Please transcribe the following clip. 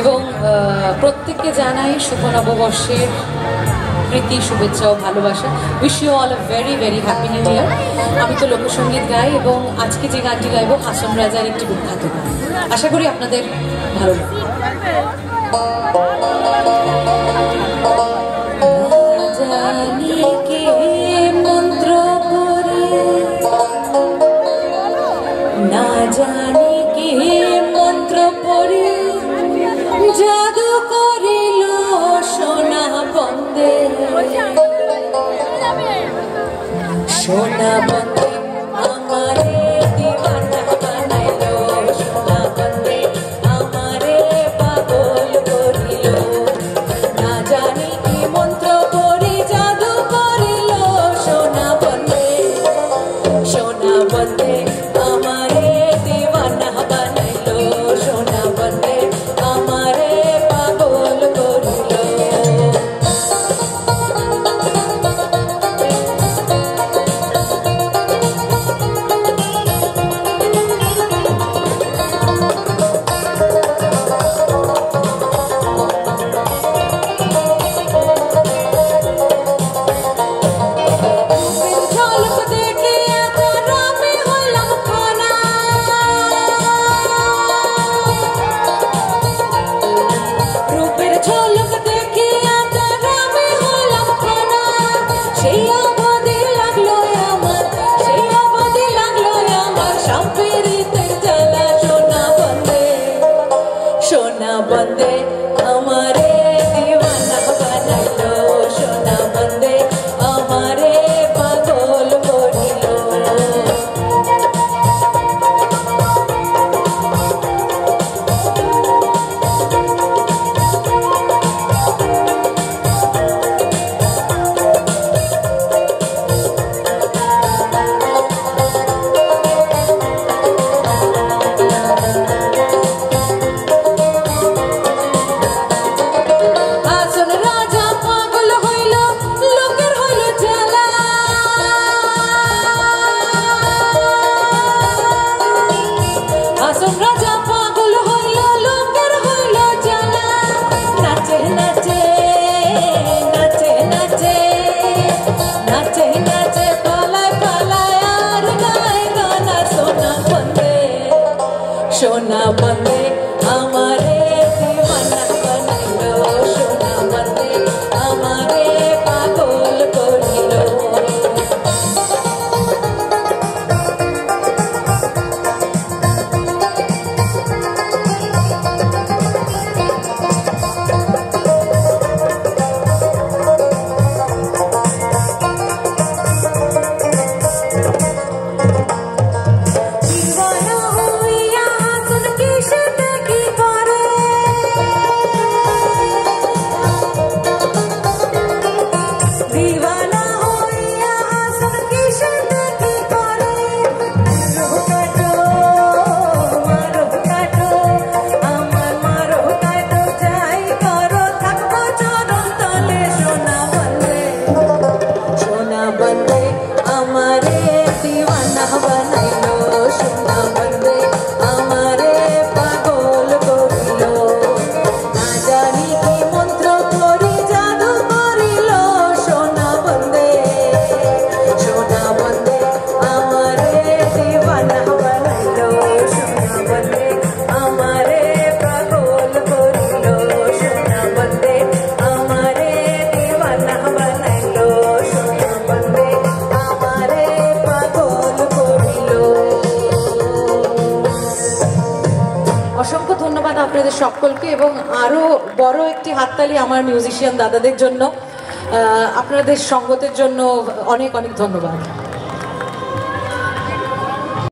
এবং প্রত্যেককে জানাই শুভ নববর্ষের প্রীতি শুভেচ্ছা ও ভালোবাসা। Wish you all a very very happy new year. আমি তো লোকসঙ্গীত গাই এবং আজকে যে গানটি গাইব হাসন রাজার একটি বিখ্যাত গান। আশা করি আপনাদের ভালো লাগবে। না জানি কে মন্ত্র পড়ে জাদু করিল সোনা বন্দে, সোনা বন্দে আমারে দিওয়ানা বানাইল, সোনা বন্দে আমারে পাগল করিল। না জানি কি মন্ত্র পড়ে জাদু করিল সোনা বন্দে, সোনা বন্দে আমারে দিওয়ানা বানাইল, সোনা বন্দে আমারে পাগল করিল। সোনা বন্দে আমারে দিওয়ানা বানাইল, সোনা বন্দে আমারে পাগল করিল। সোনা বন্দে আমারে দিওয়ানা বানাইল, সোনা বন্দে আমারে পাগল করিল। অসংখ্য ধন্যবাদ আপনাদের সকলকে এবং আরো বড় একটি হাততালি আমার মিউজিশিয়ান দাদাদের জন্য। আপনাদের সঙ্গতের জন্য অনেক অনেক ধন্যবাদ।